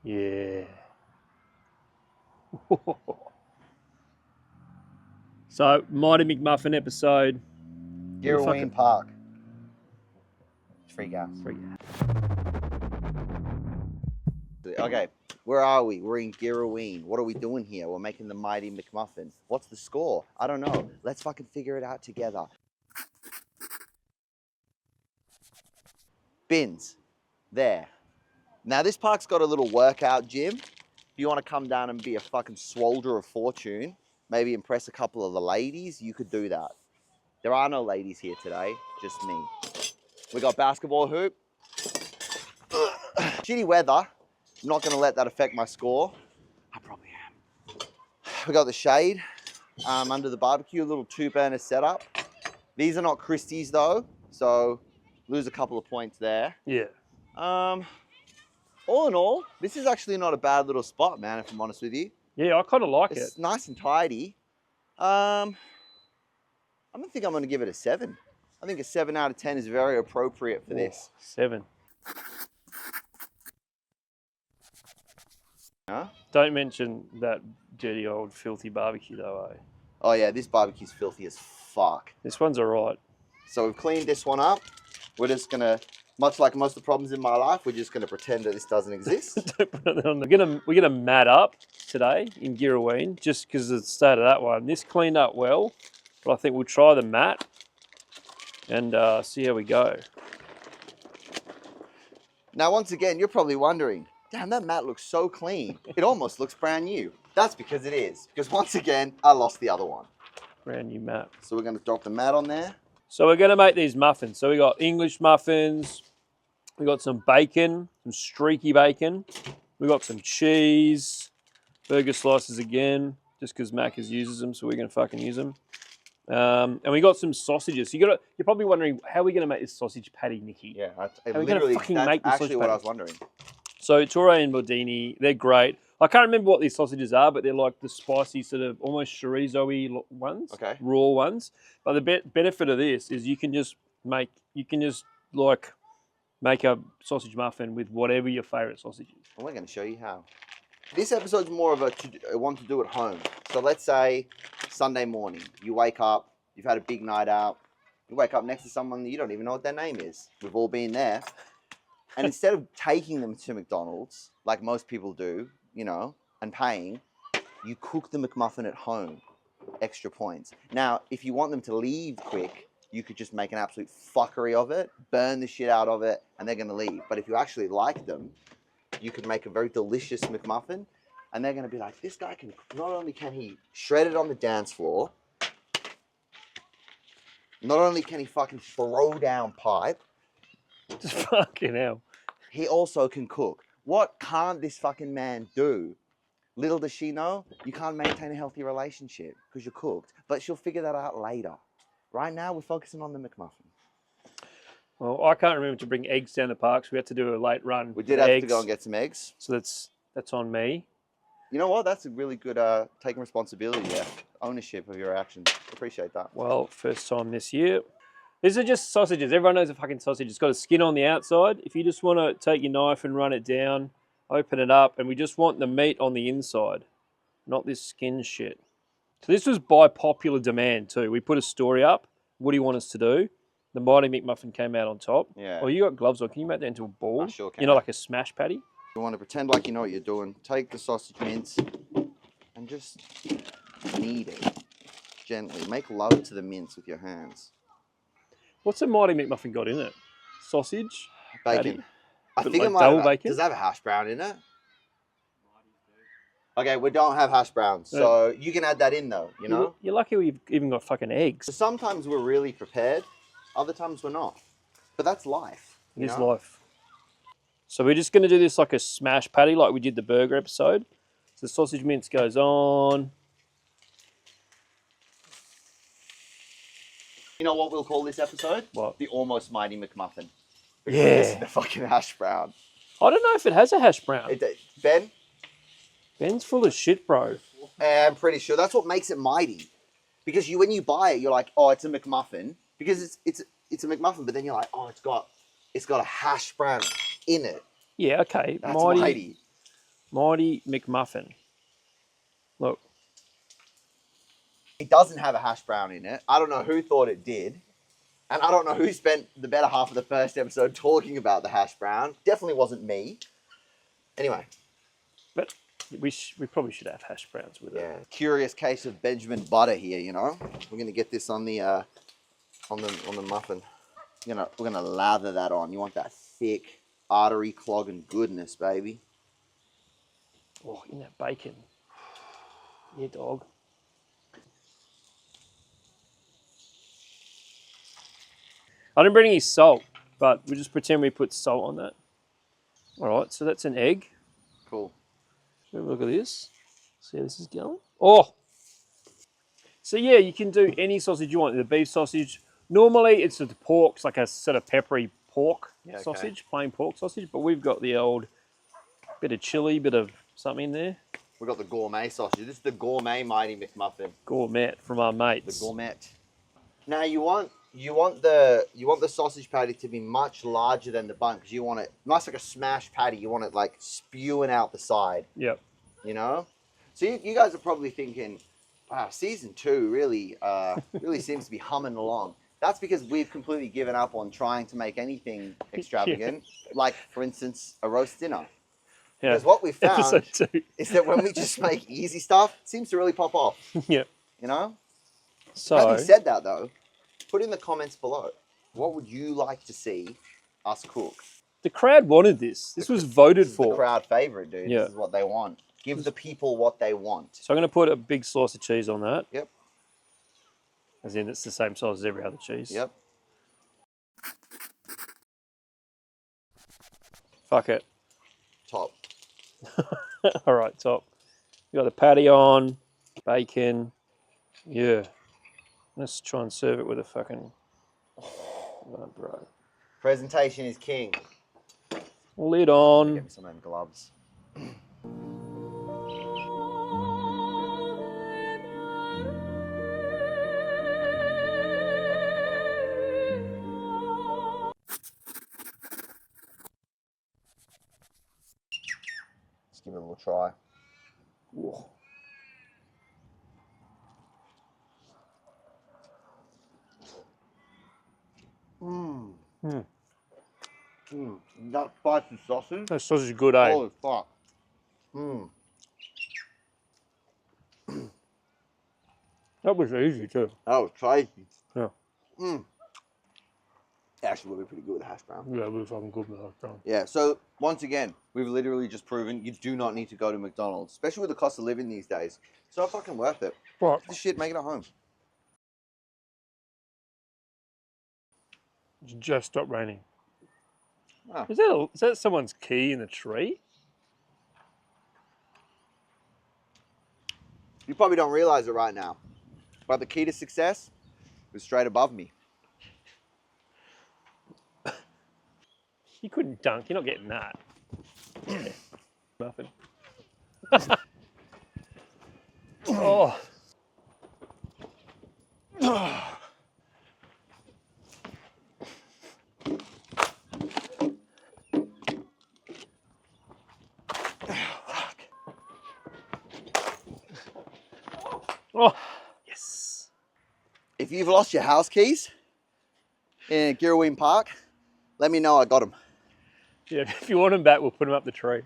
Yeah. So, Mighty McMuffin episode. Girrawheen Park. Free gas. Free gas. Okay, where are we? We're in Girrawheen. What are we doing here? We're making the Mighty McMuffin. What's the score? I don't know. Let's fucking figure it out together. Bins. There. Now, this park's got a little workout gym. If you want to come down and be a fucking swolder of fortune, maybe impress a couple of the ladies, you could do that. There are no ladies here today, just me. We got basketball hoop. Shitty weather. I'm not going to let that affect my score. I probably am. We got the shade under the barbecue, a little 2-burner setup. These are not Christie's though, so lose a couple of points there. Yeah. All in all, this is actually not a bad little spot, man, if I'm honest with you. Yeah, I kind of like it. It's nice and tidy. I don't think I'm going to give it a 7. I think a 7 out of 10 is very appropriate for this. 7. Huh? Don't mention that dirty old filthy barbecue though, eh? Oh yeah, this barbecue's filthy as fuck. This one's alright. So we've cleaned this one up. We're just going to, much like most of the problems in my life, we're just going to pretend that this doesn't exist. Don't put it on the... We're gonna mat up today in Girrawheen just because of the state of that one. This cleaned up well, but I think we'll try the mat and see how we go. Now, once again, you're probably wondering, damn, that mat looks so clean. It almost looks brand new. That's because it is. Because once again, I lost the other one. Brand new mat. So we're going to drop the mat on there. So we're gonna make these muffins. So we got English muffins. We got some bacon, some streaky bacon. We got some cheese, burger slices again, just because Macca's uses them, so we're gonna fucking use them. And we got some sausages. So you're probably wondering how are we gonna make this sausage patty, Nikki? Yeah, how are we gonna fucking make this sausage actually what patty? I was wondering. So Torre and Mordini, they're great. I can't remember what these sausages are, but they're like the spicy sort of almost chorizo-y ones, Okay. raw ones. But the benefit of this is you can just make a sausage muffin with whatever your favourite sausage is. And we're going to show you how. This episode's more of a one to do at home. So let's say Sunday morning, you wake up, you've had a big night out, you wake up next to someone that you don't even know what their name is. We've all been there. And instead of taking them to McDonald's, like most people do, you know, and paying, you cook the McMuffin at home. Extra points. Now, if you want them to leave quick, you could just make an absolute fuckery of it, burn the shit out of it, and they're going to leave. But if you actually like them, you could make a very delicious McMuffin, and they're going to be like, this guy can, not only can he shred it on the dance floor, not only can he fucking throw down pipe, Just fucking hell. he also can cook. What can't this fucking man do? Little does she know, you can't maintain a healthy relationship because you're cooked. But she'll figure that out later. Right now, we're focusing on the McMuffin. Well, I can't remember to bring eggs down the park, so we had to do a late run. We did have to go and get some eggs. So that's on me. You know what? That's a really good taking responsibility there. Ownership of your actions. Appreciate that. Well, first time this year. These are just sausages. Everyone knows a fucking sausage. It's got a skin on the outside. If you just want to take your knife and run it down, open it up, and we just want the meat on the inside, not this skin shit. So this was by popular demand too. We put a story up. What do you want us to do? The Mighty McMuffin came out on top. Yeah. Oh, you got gloves on. Can you make that into a ball? I sure can. You know, like a smash patty? You want to pretend like you know what you're doing. Take the sausage mince and just knead it gently. Make love to the mince with your hands. What's a Mighty McMuffin got in it? Sausage? Bacon. Patty? I But think like it might double have, bacon? does it have a hash brown in it? Okay, we don't have hash browns, so you can add that in though, you know? You're lucky we've even got fucking eggs. So sometimes we're really prepared, other times we're not. But that's life. It is life. So we're just going to do this like a smash patty like we did the burger episode. So the sausage mince goes on. You know what we'll call this episode? What? The Almost Mighty McMuffin. Yeah. It's the fucking hash brown. I don't know if it has a hash brown. Ben? Ben's full of shit, bro. I'm pretty sure that's what makes it mighty. Because when you buy it, you're like, oh, it's a McMuffin. Because it's a McMuffin, but then you're like, oh, it's got a hash brown in it. Yeah, okay. That's mighty. Mighty McMuffin. Look. It doesn't have a hash brown in it. I don't know who thought it did. And I don't know who spent the better half of the first episode talking about the hash brown. Definitely wasn't me. Anyway. But we probably should have hash browns with it. Yeah. Curious case of Benjamin butter here, you know. We're gonna get this on the muffin. We're gonna lather that on. You want that thick, artery clogging goodness, baby. Oh, in that bacon. Yeah, dog. I didn't bring any salt, but we just pretend we put salt on that. All right, so that's an egg. Cool. Have a look at this. See how this is going? Oh! So yeah, you can do any sausage you want. The beef sausage. Normally it's the pork. It's like a sort of peppery pork sausage, plain pork sausage. But we've got the old bit of chili, bit of something in there. We've got the gourmet sausage. This is the gourmet Mighty McMuffin. Gourmet from our mates. The gourmet. Now you want the sausage patty to be much larger than the bun because you want it nice like a smash patty. You want it like spewing out the side. Yep. You know? So you guys are probably thinking, wow, season 2 really seems to be humming along. That's because we've completely given up on trying to make anything extravagant, like, for instance, a roast dinner. Yeah. Because what we found is that when we just make easy stuff, it seems to really pop off. Yep. You know? So, having said that, though, put in the comments below, what would you like to see us cook? The crowd wanted this. This was voted for. The crowd favourite, dude. Yeah. This is what they want. Give the people what they want. So I'm going to put a big slice of cheese on that. Yep. As in, it's the same size as every other cheese. Yep. Fuck it. Top. All right, top. You got the patty on, bacon. Yeah. Let's try and serve it with a fucking... Oh, bro. Presentation is king. Lid on. Get me some of them gloves. Let's give it a little try. Whoa. That spicy sausage. That sausage is good, eh? Holy fuck. That was easy too. That was crazy. Yeah. Actually, would be pretty good with a hash brown. Yeah, it was fucking good with a hash brown. Yeah, so once again, we've literally just proven you do not need to go to McDonald's, especially with the cost of living these days. It's not fucking worth it. Right. This shit, make it at home. It's just stopped raining. Oh. Is that someone's key in the tree? You probably don't realize it right now, but the key to success is straight above me. You couldn't dunk. You're not getting that. Muffin. Oh. Oh, yes. If you've lost your house keys in Girrawheen Park, let me know I got them. Yeah, if you want them back, we'll put them up the tree.